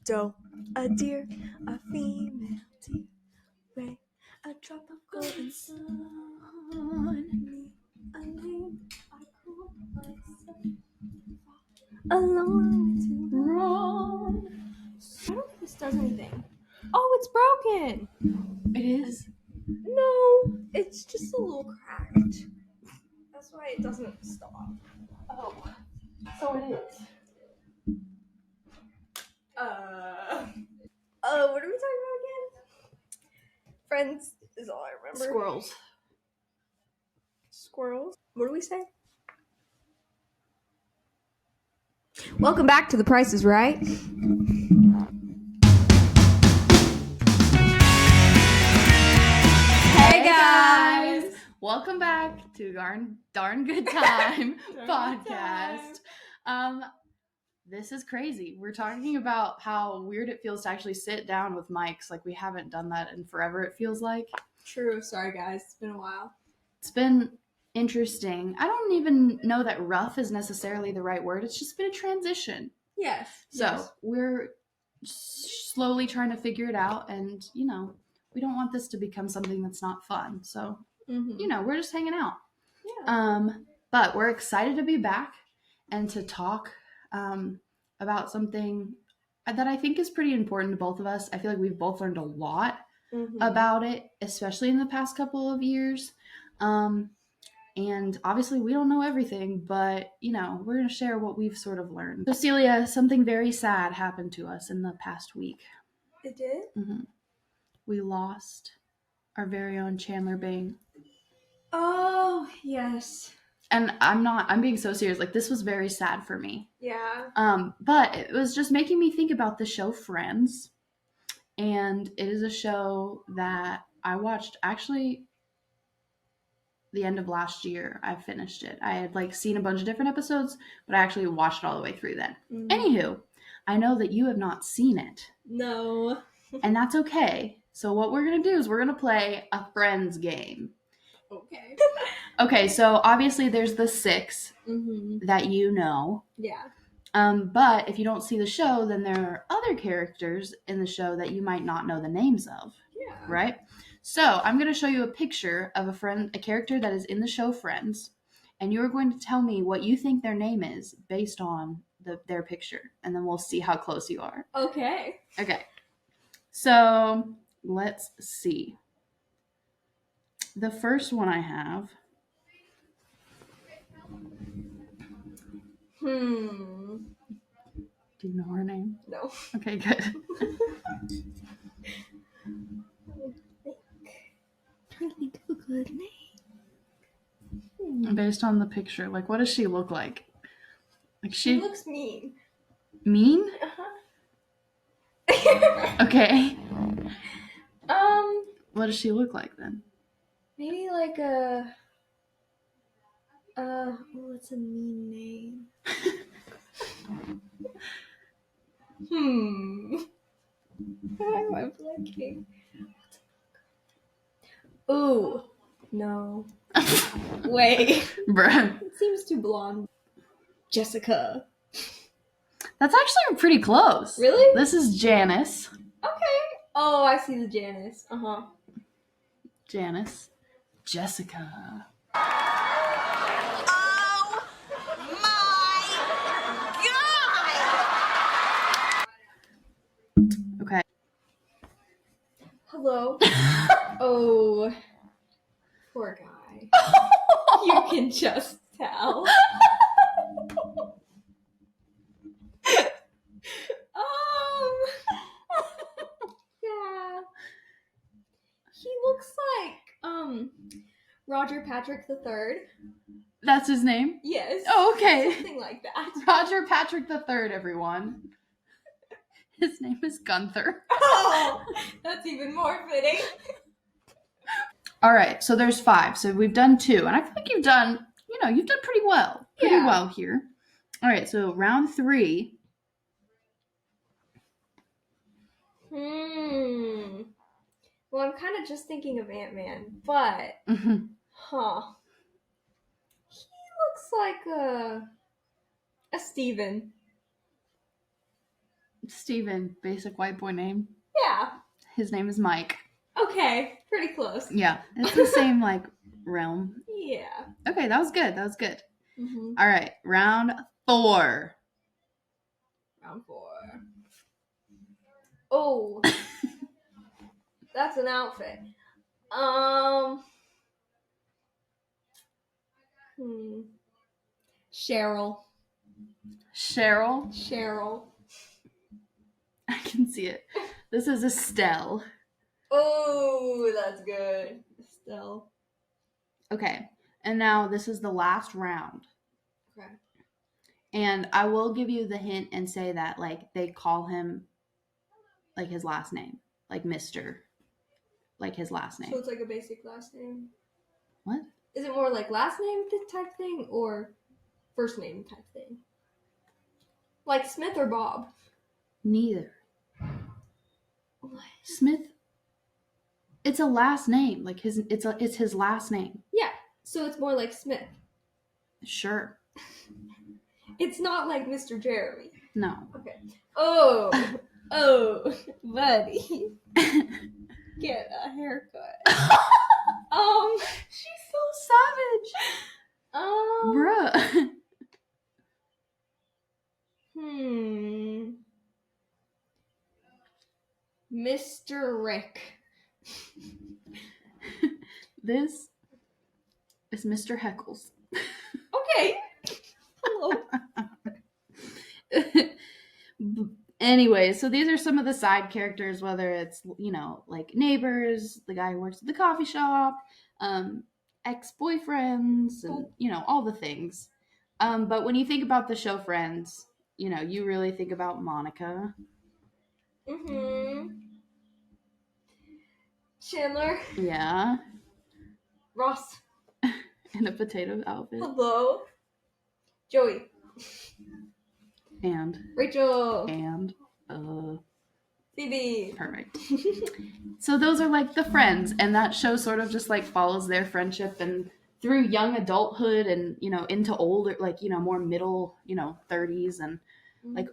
doe, a deer, a female deer, ray, a drop of golden sun, a name I call myself, a long way to run. I don't think this does anything. Oh, it's broken. It is. No, it's just a little cracked. That's why it doesn't stop. Oh, so it is. What are we talking about again? Friends is all I remember. Squirrels. What do we say? Welcome back to The Price is Right. Hey guys! Welcome back to Darn Good Time podcast. This is crazy. We're talking about how weird it feels to actually sit down with mics. Like, we haven't done that in forever, it feels like. True. Sorry guys. It's been a while. It's been interesting. I don't even know that rough is necessarily the right word. It's just been a transition. Yes. So we're slowly trying to figure it out, and we don't want this to become something that's not fun. So we're just hanging out. Yeah. But we're excited to be back and to talk about something that I think is pretty important to both of us. I feel like we've both learned a lot about it, especially in the past couple of years. And obviously we don't know everything, but we're going to share what we've sort of learned. So Celia, something very sad happened to us in the past week. It did? Mm-hmm. We lost our very own Chandler Bing. Oh, yes. And I'm being so serious. Like, this was very sad for me. Yeah. But it was just making me think about the show Friends. And it is a show that I watched actually the end of last year. I finished it. I had seen a bunch of different episodes, but I actually watched it all the way through then. Mm-hmm. Anywho, I know that you have not seen it. No. And that's okay. So what we're going to do is we're going to play a Friends game. Okay. Okay, so obviously there's the 6 that you know. Yeah. But if you don't see the show, then there are other characters in the show that you might not know the names of. Yeah. Right? So I'm going to show you a picture of a character that is in the show Friends, and you're going to tell me what you think their name is based on their picture, and then we'll see how close you are. Okay. Okay. So let's see. The first one I have. Do you know her name? No. Okay, good. Really do a good name. Based on the picture, what does she look like? She looks mean. Mean? Okay. What does she look like then? Maybe what's a mean name? Why am I blanking? Ooh. No. Wait. Bruh. It seems too blonde. Jessica. That's actually pretty close. Really? This is Janice. Okay. Oh, I see the Janice. Janice. Jessica. Oh my God! Okay. Hello. Oh. Poor guy. You can just tell. Yeah. He looks like Roger Patrick III. That's his name? Yes. Oh, okay. Something like that. Roger Patrick III, everyone. His name is Gunther. Oh, that's even more fitting. All right, so there's 5. So we've done 2, and I feel like you've done pretty well. Pretty well here. All right, so round 3. Well, I'm kind of just thinking of Ant-Man, but he looks like a Steven. Steven, basic white boy name. Yeah. His name is Mike. Okay, pretty close. Yeah, it's the same like realm. Yeah. Okay, that was good. That was good. Mm-hmm. All right, round 4. Round 4. Oh, that's an outfit. Cheryl. Cheryl. I can see it. This is Estelle. Oh, that's good. Estelle. Okay, and now this is the last round. Okay. And I will give you the hint and say that like they call him like his last name, like Mr. Like his last name. So it's like a basic last name. What? Is it more like last name type thing or first name type thing? Like Smith or Bob? Neither. What? Smith. It's a last name. Like it's his last name. Yeah. So it's more like Smith. Sure. It's not like Mr. Jeremy. No. Okay. Oh, buddy. Get a haircut. She's so savage. Bruh. Mr. Rick. This is Mr. Heckles. Okay. Hello. Anyway, so these are some of the side characters, whether it's, like neighbors, the guy who works at the coffee shop, ex-boyfriends, and, all the things. But when you think about the show Friends, you really think about Monica. Mm-hmm. Chandler. Yeah. Ross. In a potato outfit. Hello. Joey. And. Rachel. And. Phoebe. Perfect. So those are like the friends, and that show sort of just like follows their friendship and through young adulthood and, into older, like, more middle, 30s and like,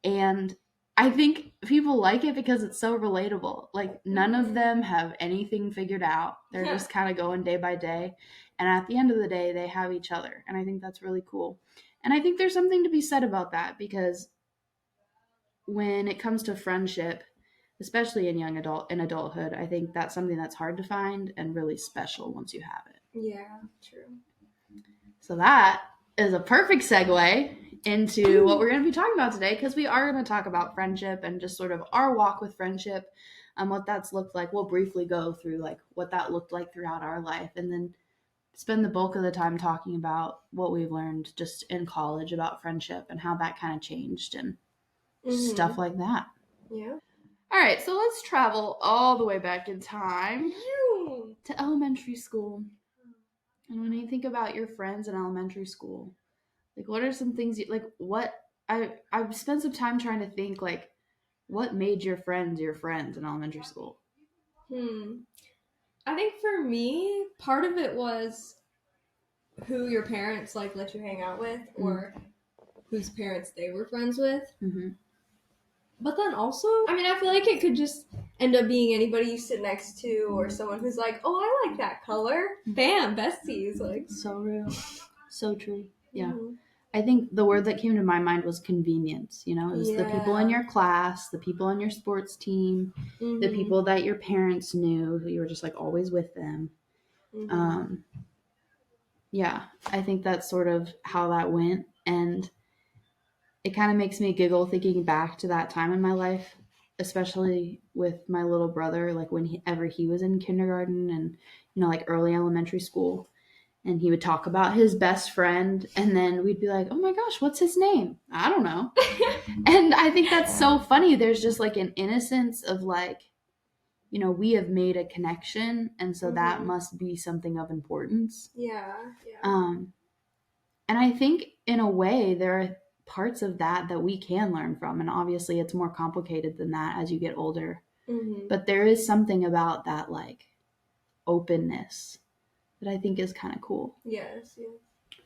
and I think people like it because it's so relatable. Like none of them have anything figured out. They're just kind of going day by day. And at the end of the day, they have each other. And I think that's really cool. And I think there's something to be said about that because when it comes to friendship, especially in adulthood, I think that's something that's hard to find and really special once you have it. Yeah, true. So that is a perfect segue into what we're going to be talking about today, because we are going to talk about friendship and just sort of our walk with friendship and what that's looked like. We'll briefly go through like what that looked like throughout our life and then spend the bulk of the time talking about what we've learned just in college about friendship and how that kind of changed and stuff like that. Yeah. All right, so let's travel all the way back in time to elementary school. And when you think about your friends in elementary school, like what are some things I've spent some time trying to think like what made your friends in elementary school? I think for me, part of it was who your parents like let you hang out with or whose parents they were friends with. Mm-hmm. But then also, I feel like it could just end up being anybody you sit next to or someone who's like, oh, I like that color. Bam, besties. Like so real. So true. Yeah. Mm-hmm. I think the word that came to my mind was convenience. It was the people in your class, the people on your sports team, the people that your parents knew, who you were just like always with them. Mm-hmm. Yeah, I think that's sort of how that went. And it kind of makes me giggle thinking back to that time in my life, especially with my little brother, like whenever he was in kindergarten and, like early elementary school. And he would talk about his best friend, and then we'd be like, oh my gosh, what's his name? I don't know. And I think that's so funny. There's just like an innocence of like, we have made a connection, and so that must be something of importance. Yeah. And I think in a way there are parts of that we can learn from, and obviously it's more complicated than that as you get older. But there is something about that like openness that I think is kind of cool. Yes.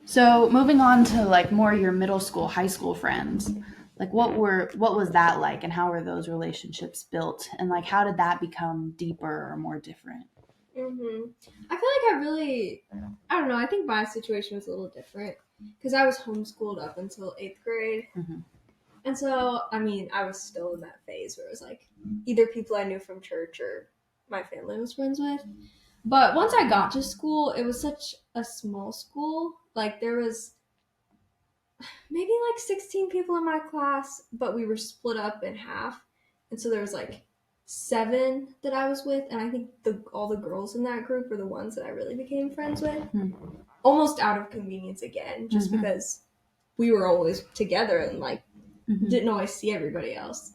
So moving on to like more your middle school, high school friends, Like what was that like, and how were those relationships built, and like how did that become deeper or more different? I feel like I don't know. I think my situation was a little different because I was homeschooled up until 8th grade. And so, I mean, I was still in that phase where it was like either people I knew from church or my family was friends with. But once I got to school, it was such a small school. Like, there was maybe like 16 people in my class, but we were split up in half. And so there was like 7 that I was with. And I think all the girls in that group were the ones that I really became friends with. Almost out of convenience again, just because we were always together and like didn't always see everybody else.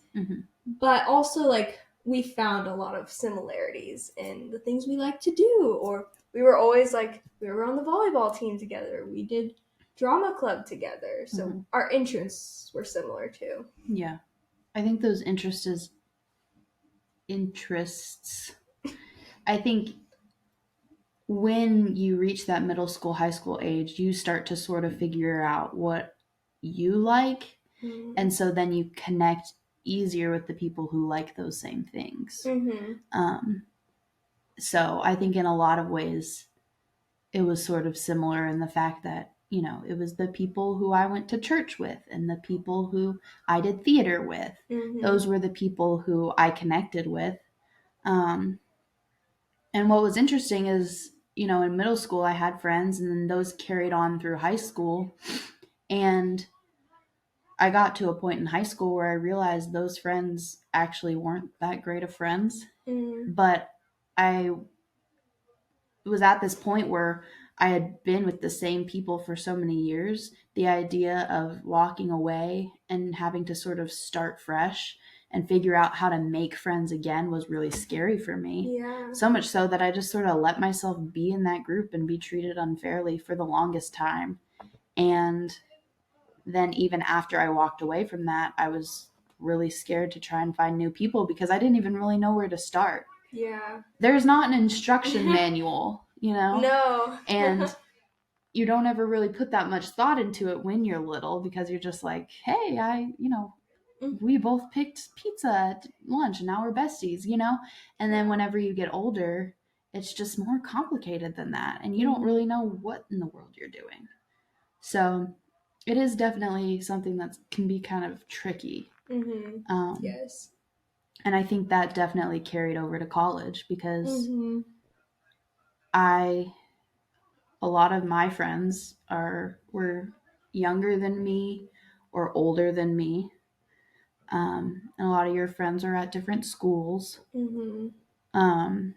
But also, like, we found a lot of similarities in the things we like to do. Or we were always like, we were on the volleyball team together. We did drama club together. So our interests were similar too. Yeah. I think those interests, I think when you reach that middle school, high school age, you start to sort of figure out what you like. And so then you connect easier with the people who like those same things. So I think in a lot of ways, it was sort of similar in the fact that, you know, it was the people who I went to church with and the people who I did theater with. Those were the people who I connected with. And what was interesting is, you know, in middle school, I had friends, and then those carried on through high school. And I got to a point in high school where I realized those friends actually weren't that great of friends. But I was at this point where I had been with the same people for so many years. The idea of walking away and having to sort of start fresh and figure out how to make friends again was really scary for me. Yeah. So much so that I just sort of let myself be in that group and be treated unfairly for the longest time. And then even after I walked away from that, I was really scared to try and find new people because I didn't even really know where to start. Yeah. There's not an instruction manual, you know? No. And you don't ever really put that much thought into it when you're little because you're just like, hey, we both picked pizza at lunch and now we're besties, you know? And then whenever you get older, it's just more complicated than that. And you don't really know what in the world you're doing. So it is definitely something that can be kind of tricky. Yes. And I think that definitely carried over to college because a lot of my friends were younger than me or older than me. And a lot of your friends are at different schools. And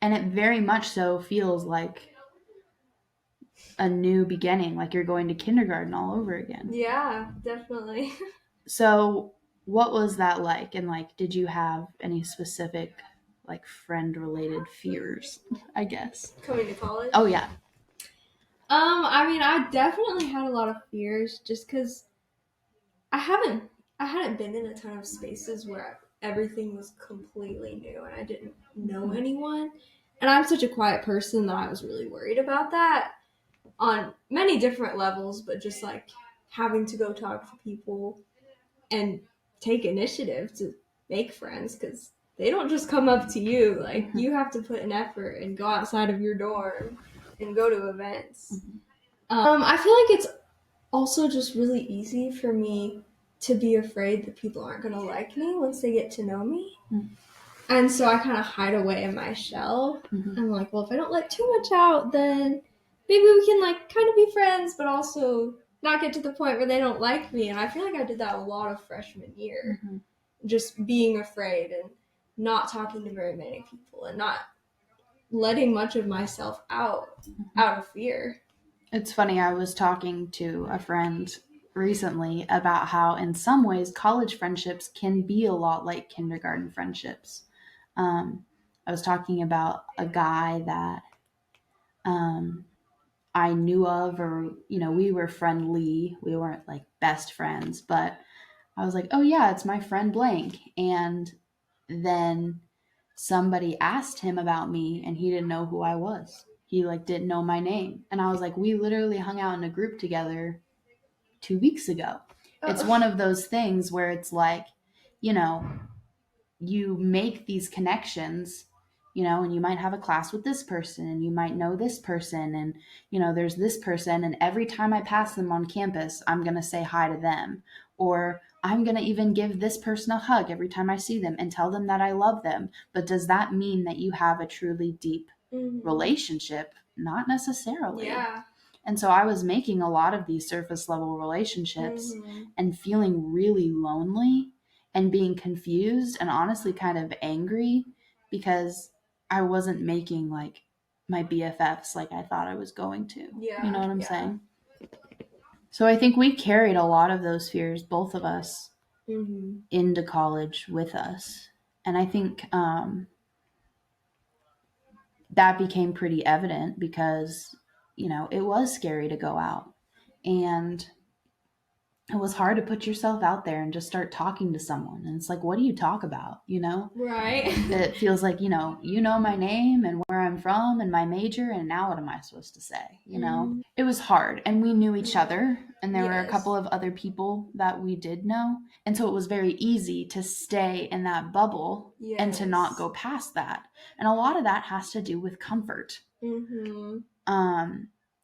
it very much so feels like a new beginning, like you're going to kindergarten all over again. Yeah, definitely. So what was that like? And like, did you have any specific like friend related fears, I guess? Coming to college? Oh yeah. I mean, I definitely had a lot of fears just because I hadn't been in a ton of spaces where everything was completely new and I didn't know anyone. And I'm such a quiet person that I was really worried about that on many different levels, but just like having to go talk to people and take initiative to make friends because they don't just come up to you. Like, you have to put an effort and go outside of your dorm and go to events. I feel like it's also just really easy for me to be afraid that people aren't going to like me once they get to know me. And so I kind of hide away in my shell. I'm like, well, if I don't let too much out, then maybe we can like kind of be friends, but also not get to the point where they don't like me. And I feel like I did that a lot of freshman year, just being afraid and not talking to very many people and not letting much of myself out of fear. It's funny, I was talking to a friend recently about how in some ways college friendships can be a lot like kindergarten friendships. I was talking about a guy that I knew of, or, you know, we were friendly. We weren't like best friends, but I was like, oh yeah, it's my friend blank. And then somebody asked him about me and he didn't know who I was. He like didn't know my name. And I was like, we literally hung out in a group together 2 weeks ago. It's one of those things where it's like, you know, you make these connections, and you might have a class with this person and you might know this person and, there's this person. And every time I pass them on campus, I'm going to say hi to them. Or I'm going to even give this person a hug every time I see them and tell them that I love them. But does that mean that you have a truly deep relationship? Not necessarily. Yeah. And so I was making a lot of these surface level relationships and feeling really lonely and being confused and honestly kind of angry because I wasn't making like my BFFs like I thought I was going to. Yeah. You know what I'm saying? So I think we carried a lot of those fears, both of us, into college with us. And I think that became pretty evident because, it was scary to go out. And it was hard to put yourself out there and just start talking to someone. And it's like, what do you talk about? Right. It feels like, my name and where I'm from and my major. And now what am I supposed to say? It was hard. And we knew each other. And there were a couple of other people that we did know. And so it was very easy to stay in that bubble and to not go past that. And a lot of that has to do with comfort.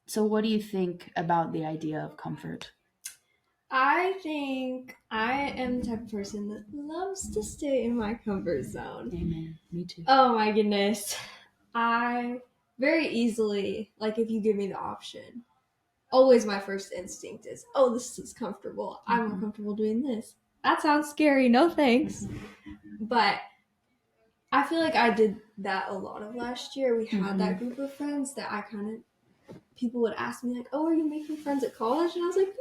So what do you think about the idea of comfort? I think I am the type of person that loves to stay in my comfort zone. Amen. Me too. Oh my goodness. I very easily, like if you give me the option, always my first instinct is, oh, this is comfortable. I'm more comfortable doing this. That sounds scary. No thanks. But I feel like I did that a lot of last year. We had that group of friends that people would ask me like, oh, are you making friends at college? And I was like,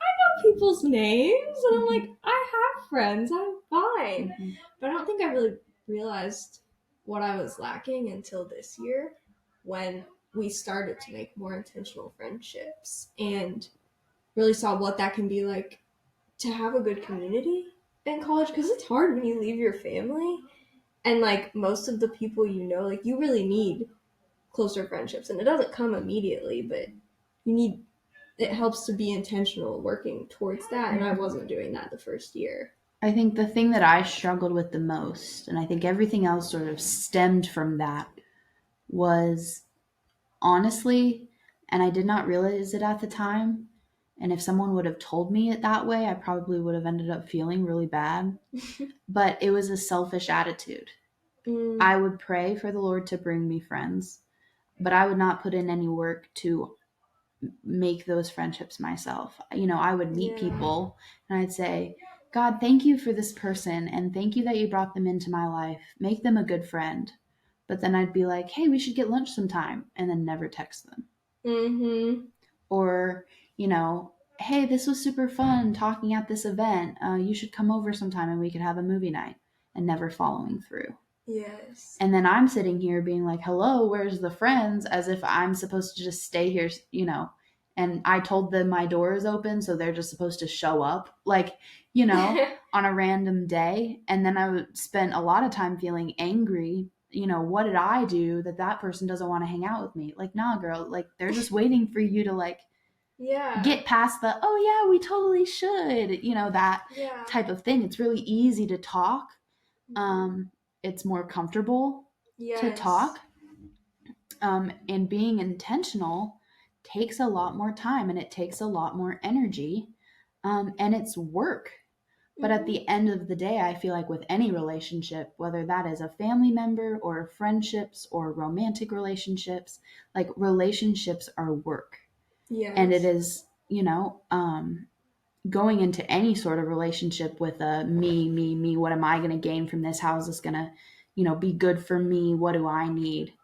I know people's names. And I'm like, I have friends. I'm fine. But I don't think I really realized what I was lacking until this year when we started to make more intentional friendships and really saw what that can be like to have a good community in college, because it's hard when you leave your family and like most of the people like you really need closer friendships, and it doesn't come immediately, but it helps to be intentional working towards that, and I wasn't doing that the first year. I think the thing that I struggled with the most, and I think everything else sort of stemmed from that, was honestly, and I did not realize it at the time, and if someone would have told me it that way, I probably would have ended up feeling really bad, but it was a selfish attitude. I would pray for the Lord to bring me friends, but I would not put in any work to make those friendships myself. I would meet people and I'd say, God, thank you for this person and thank you that you brought them into my life. Make them a good friend. But then I'd be like, hey, we should get lunch sometime, and then never text them. Or, hey, this was super fun talking at this event. You should come over sometime and we could have a movie night, and never following through. Yes. And then I'm sitting here being like, hello, where's the friends? As if I'm supposed to just stay here, and I told them my door is open, so they're just supposed to show up, like, on a random day. And then I would spend a lot of time feeling angry. What did I do that person doesn't want to hang out with me? Like, nah, girl, like, they're just waiting for you to, like, get past the, oh, yeah, we totally should, that type of thing. It's really easy to talk. It's more comfortable to talk. And being intentional takes a lot more time and it takes a lot more energy. And it's work. But at the end of the day, I feel like with any relationship, whether that is a family member or friendships or romantic relationships, like relationships are work. Yes. And it is, going into any sort of relationship with a me, what am I going to gain from this? How is this going to, be good for me? What do I need?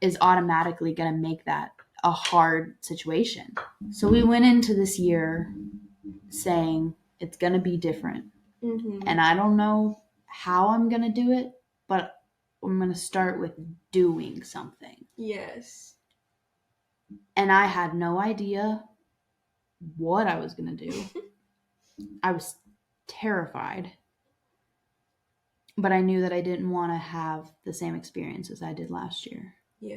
Is automatically going to make that a hard situation. So we went into this year saying it's going to be different. And I don't know how I'm going to do it, but I'm going to start with doing something. Yes. And I had no idea what I was going to do. I was terrified. But I knew that I didn't want to have the same experience as I did last year. Yeah.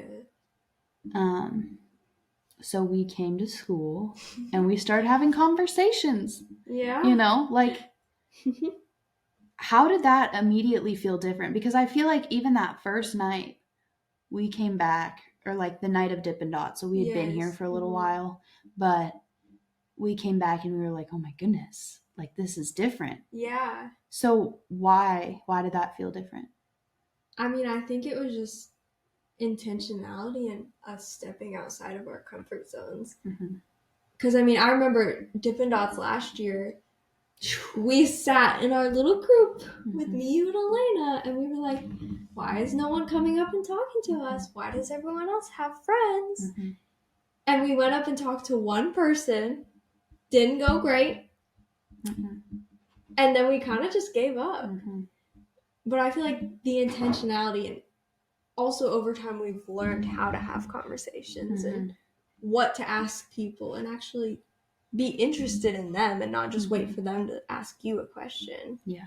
So we came to school and we started having conversations. Yeah. You know, like, how did that immediately feel different? Because I feel like even that first night we came back, or like the night of Dippin' Dots, so we had been here Yes. for a little while, but we came back and we were like, oh my goodness, like this is different. Yeah. So why did that feel different? I mean, I think it was just intentionality and us stepping outside of our comfort zones. Because, I mean, I remember Dippin' Dots last year, we sat in our little group with me, you, and Elena, and we were like, why is no one coming up and talking to us? Why does everyone else have friends? And we went up and talked to one person, didn't go great, and then we kind of just gave up. But I feel like the intentionality, and also over time we've learned how to have conversations and what to ask people and actually be interested in them and not just wait for them to ask you a question. Yeah.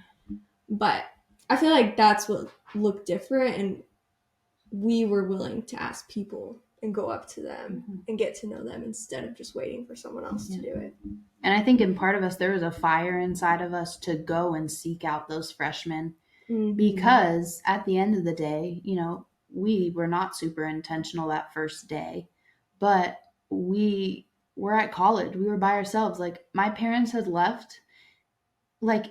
But I feel like that's what looked different, and we were willing to ask people and go up to them and get to know them instead of just waiting for someone else to do it. And I think in part of us, there was a fire inside of us to go and seek out those freshmen, because at the end of the day, you know, we were not super intentional that first day, but we were at college. We were by ourselves. Like, my parents had left like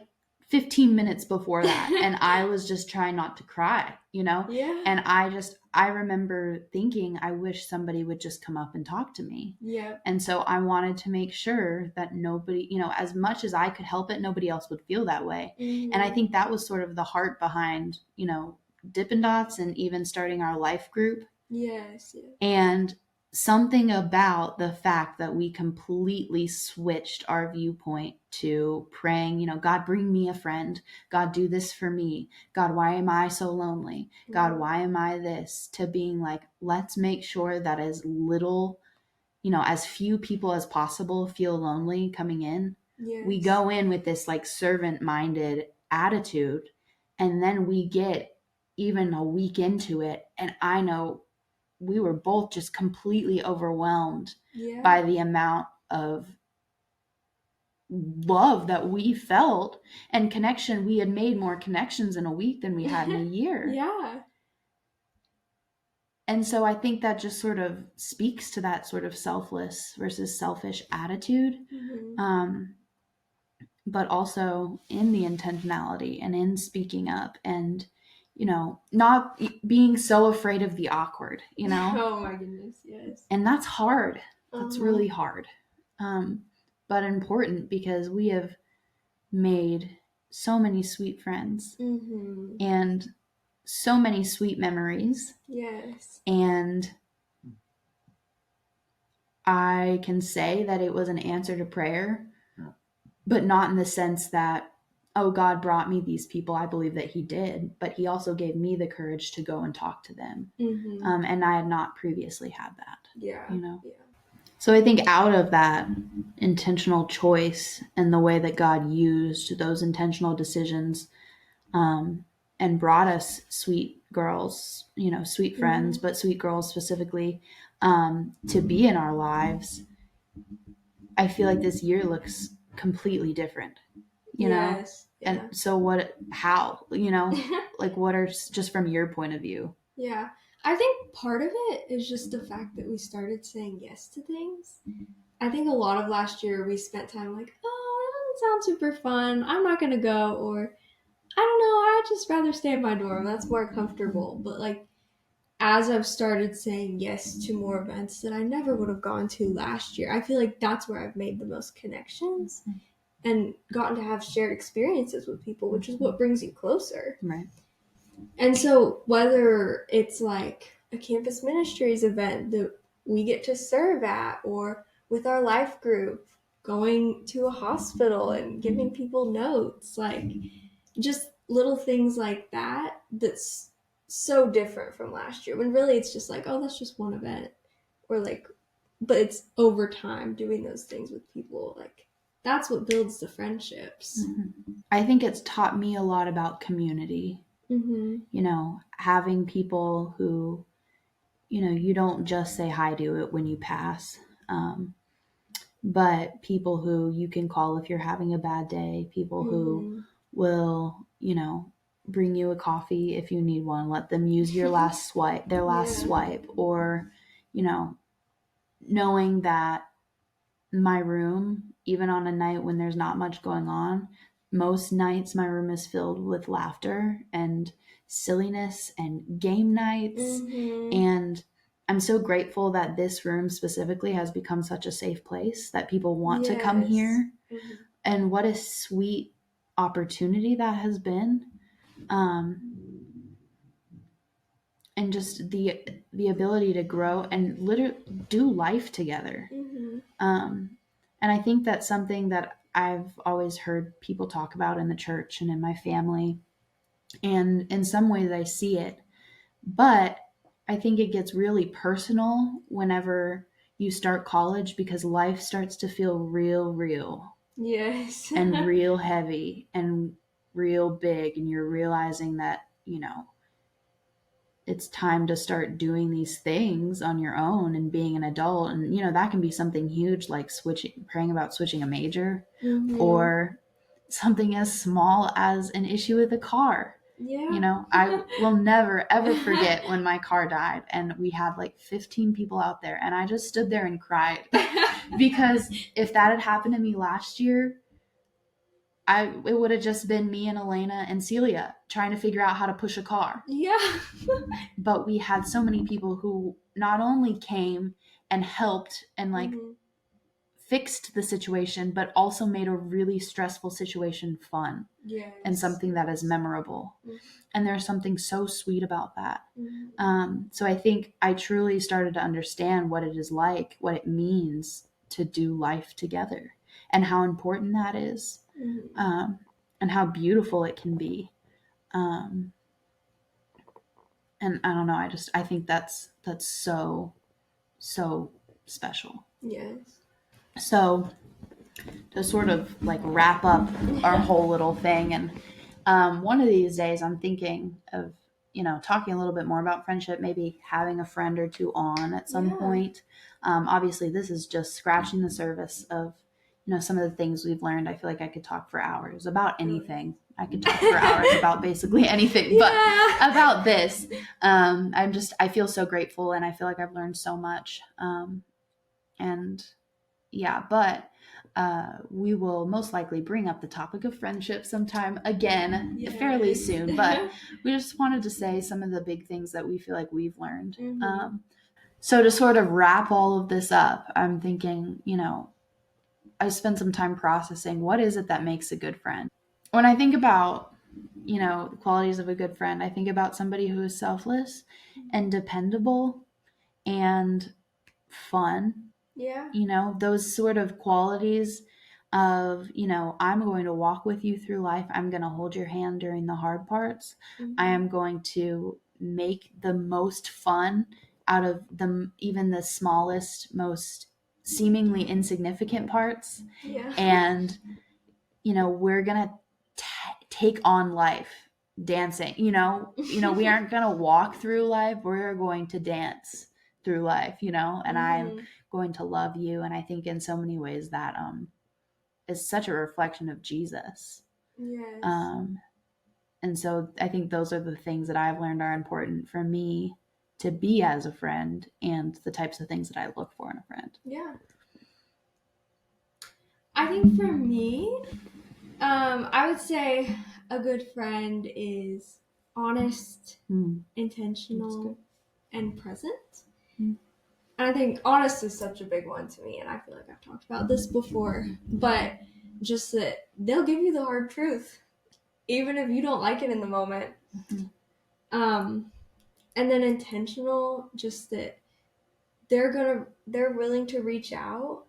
15 minutes before that, and I was just trying not to cry, you know? Yeah. And I remember thinking, I wish somebody would just come up and talk to me. Yeah. And so I wanted to make sure that nobody, you know, as much as I could help it, nobody else would feel that way. And I think that was sort of the heart behind, you know, Dippin' Dots and even starting our life group. Yes. And something about the fact that we completely switched our viewpoint to praying, you know, God, bring me a friend. God, do this for me. God, why am I so lonely? God, why am I this? To being like, let's make sure that as little, you know, as few people as possible feel lonely coming in. Yes. We go in with this like servant-minded attitude, and then we get even a week into it, and I know we were both just completely overwhelmed by the amount of love that we felt and connection. We had made more connections in a week than we had in a year. Yeah. And so I think that just sort of speaks to that sort of selfless versus selfish attitude. But also in the intentionality and in speaking up and, you know, not being so afraid of the awkward, you know? Oh my goodness, yes. And that's hard. That's really hard. But important, because we have made so many sweet friends and so many sweet memories. Yes. And I can say that it was an answer to prayer, but not in the sense that, oh, God brought me these people. I believe that he did, but he also gave me the courage to go and talk to them. And I had not previously had that. Yeah. You know? Yeah. So I think out of that intentional choice and the way that God used those intentional decisions, and brought us sweet girls, you know, sweet friends, but sweet girls specifically, to be in our lives, I feel like this year looks completely different, you know? Yeah. And so how, you know, like what are, just from your point of view? Yeah. I think part of it is just the fact that we started saying yes to things. I think a lot of last year we spent time like, oh, that doesn't sound super fun. I'm not going to go. Or, I don't know, I'd just rather stay in my dorm. That's more comfortable. But like, as I've started saying yes to more events that I never would have gone to last year, I feel like that's where I've made the most connections and gotten to have shared experiences with people, which is what brings you closer. Right. And so whether it's like a campus ministries event that we get to serve at, or with our life group, going to a hospital and giving people notes, like just little things like that, that's so different from last year, when really it's just like, oh, that's just one event, or like, but it's over time doing those things with people, like that's what builds the friendships. I think it's taught me a lot about community. You know, having people who, you know, you don't just say hi to it when you pass. But people who you can call if you're having a bad day, people who will, bring you a coffee if you need one, let them use their last swipe, or, knowing that my room, even on a night when there's not much going on, most nights my room is filled with laughter and silliness and game nights. And I'm so grateful that this room specifically has become such a safe place that people want to come here. And what a sweet opportunity that has been. And just the ability to grow and literally do life together. And I think that's something that I've always heard people talk about in the church and in my family. And in some ways I see it. But I think it gets really personal whenever you start college, because life starts to feel real. Yes. And real heavy and real big. And you're realizing that, it's time to start doing these things on your own and being an adult. And, that can be something huge, like praying about switching a major, or something as small as an issue with a car. Yeah. I will never, ever forget when my car died and we had like 15 people out there, and I just stood there and cried because if that had happened to me last year, it would have just been me and Elena and Celia trying to figure out how to push a car. Yeah. But we had so many people who not only came and helped and fixed the situation, but also made a really stressful situation fun. Yes. And something that is memorable. And there's something so sweet about that. So I think I truly started to understand what it is like, what it means to do life together, and how important that is. And how beautiful it can be. And I don't know, I think that's so special. Yes. So to sort of like wrap up our whole little thing, and one of these days I'm thinking of talking a little bit more about friendship, maybe having a friend or two on at some point. Obviously this is just scratching the surface of some of the things we've learned. I feel like I could talk for hours about anything. I could talk for hours about basically anything, but about this, I feel so grateful, and I feel like I've learned so much. And yeah, but we will most likely bring up the topic of friendship sometime again fairly soon. But we just wanted to say some of the big things that we feel like we've learned. So to sort of wrap all of this up, I'm thinking, I spent some time processing what is it that makes a good friend. When I think about, the qualities of a good friend, I think about somebody who is selfless and dependable and fun. Yeah. Those sort of qualities of, I'm going to walk with you through life. I'm going to hold your hand during the hard parts. I am going to make the most fun out of even the smallest, most seemingly insignificant parts. Yeah. And, we're going to take on life dancing. We aren't going to walk through life. We're going to dance through life, and I'm going to love you. And I think in so many ways that is such a reflection of Jesus. Yes. And so I think those are the things that I've learned are important for me to be as a friend, and the types of things that I look for in a friend. Yeah. I think for me, I would say a good friend is honest, intentional, and present. And I think honest is such a big one to me, and I feel like I've talked about this before, but just that they'll give you the hard truth, even if you don't like it in the moment. And then intentional, just that they're willing to reach out,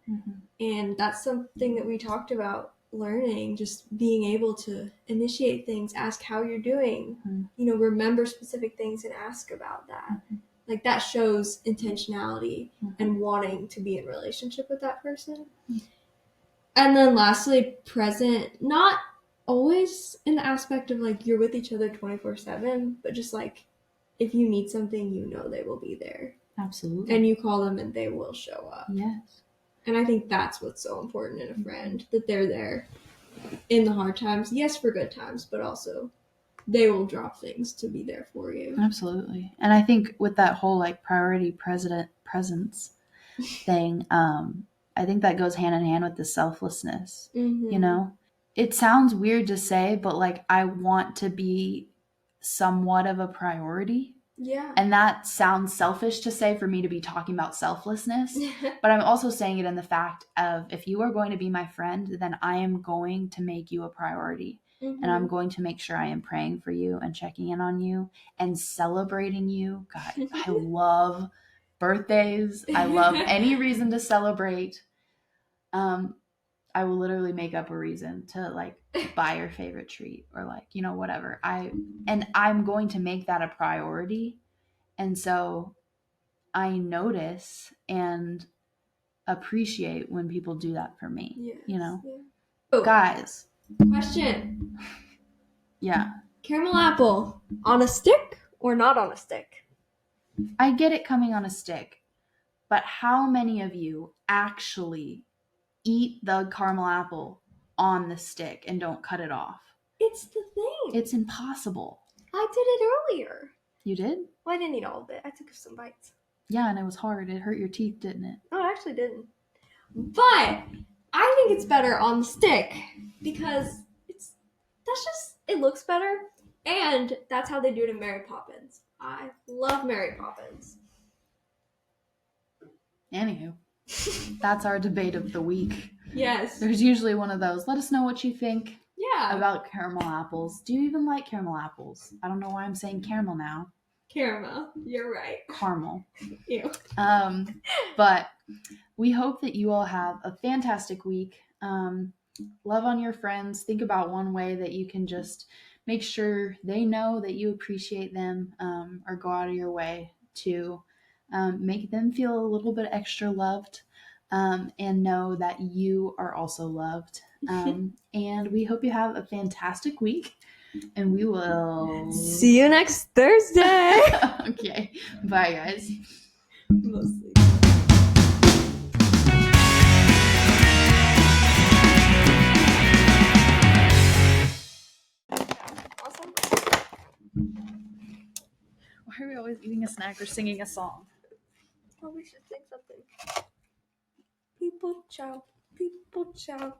and that's something that we talked about learning, just being able to initiate things, ask how you're doing, remember specific things and ask about that. Like that shows intentionality and wanting to be in relationship with that person. And then lastly, present, not always in the aspect of like you're with each other 24/7, but just like if you need something, they will be there. Absolutely. And you call them and they will show up. Yes. And I think that's what's so important in a friend, that they're there in the hard times. Yes, for good times, but also they will drop things to be there for you. Absolutely. And I think with that whole like priority presence thing, I think that goes hand in hand with the selflessness. Mm-hmm. You know, it sounds weird to say, but like I want to be somewhat of a priority. Yeah. And that sounds selfish to say for me to be talking about selflessness, but I'm also saying it in the fact of if you are going to be my friend, then I am going to make you a priority. Mm-hmm. And I'm going to make sure I am praying for you and checking in on you and celebrating you. God, I love birthdays. I love any reason to celebrate. I will literally make up a reason to like buy your favorite treat or like, you know, whatever. I'm going to make that a priority. And so I notice and appreciate when people do that for me. Yes, you know? Yeah. Oh, Guys. Question. Yeah. Caramel apple on a stick or not on a stick? I get it coming on a stick, but how many of you actually eat the caramel apple on the stick and don't cut it off? It's the thing. It's impossible. I did it earlier. You did? Well, I didn't eat all of it. I took some bites. Yeah, and it was hard. It hurt your teeth, didn't it? No, it actually didn't. But I think it's better on the stick because it looks better, and that's how they do it in Mary Poppins. I love Mary Poppins. Anywho, that's our debate of the week. Yes. There's usually one of those. Let us know what you think. Yeah. About caramel apples. Do you even like caramel apples? I don't know why I'm saying caramel now. Caramel. You're right. Caramel. Ew. But we hope that you all have a fantastic week. Love on your friends. Think about one way that you can just make sure they know that you appreciate them, or go out of your way to make them feel a little bit extra loved, and know that you are also loved. And we hope you have a fantastic week, and we will see you next Thursday. Okay, bye guys. Mostly. Awesome. Why are we always eating a snack or singing a song? Oh, we should sing something. People chow, people chow.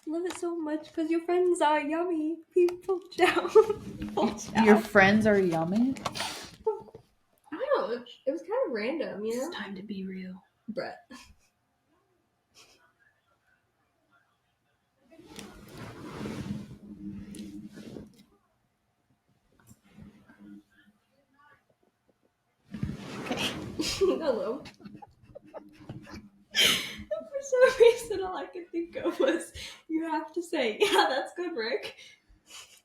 Love it so much because your friends are yummy. People chow. People chow. Your friends are yummy? I don't know. It was kind of random, you know? It's time to be real. Brett. Okay. Hello. For some reason, all I could think of was you have to say, yeah, that's good, Rick.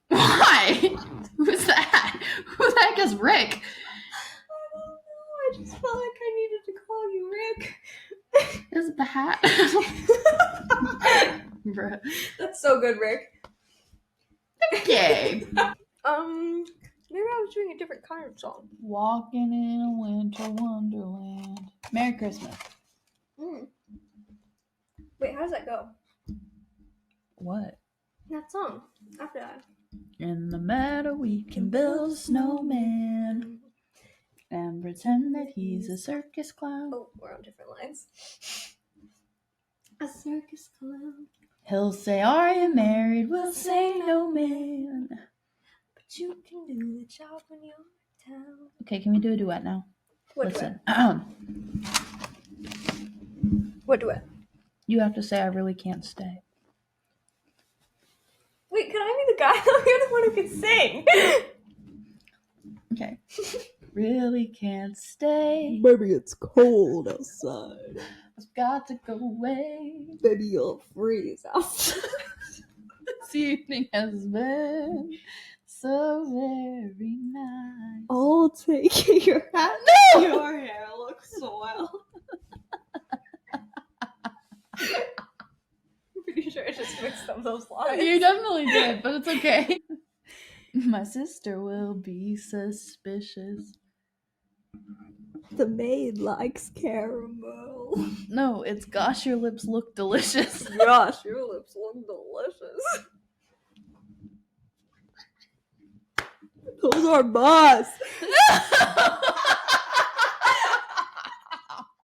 Why? Who's that? Who the heck is Rick? I don't know. I just felt like I needed to call you Rick. Is it the hat? Bruh. That's so good, Rick. Okay. Maybe I was doing a different kind of song. Walking in a winter wonderland. Merry Christmas. Wait, how does that go? What? That song. After that. In the meadow we can build a snowman and pretend that he's a circus clown. Oh, we're on different lines. A circus clown. He'll say, are you married? We'll say, no, man. But you can do the job when you're in town. Okay, can we do a duet now? What Listen. duet? What duet? You have to say, I really can't stay. Wait, can I be the guy? You're the one who can sing. Okay. Really can't stay. Baby, it's cold outside. I've got to go away. Baby, you'll freeze outside. This evening has been so very nice. I'll take your hat. No! Your hair looks swell. I'm pretty sure I just mixed up those lines. You definitely did, but it's okay. My sister will be suspicious. The maid likes caramel. No, it's gosh, your lips look delicious. Gosh, your lips look delicious. Those are bus.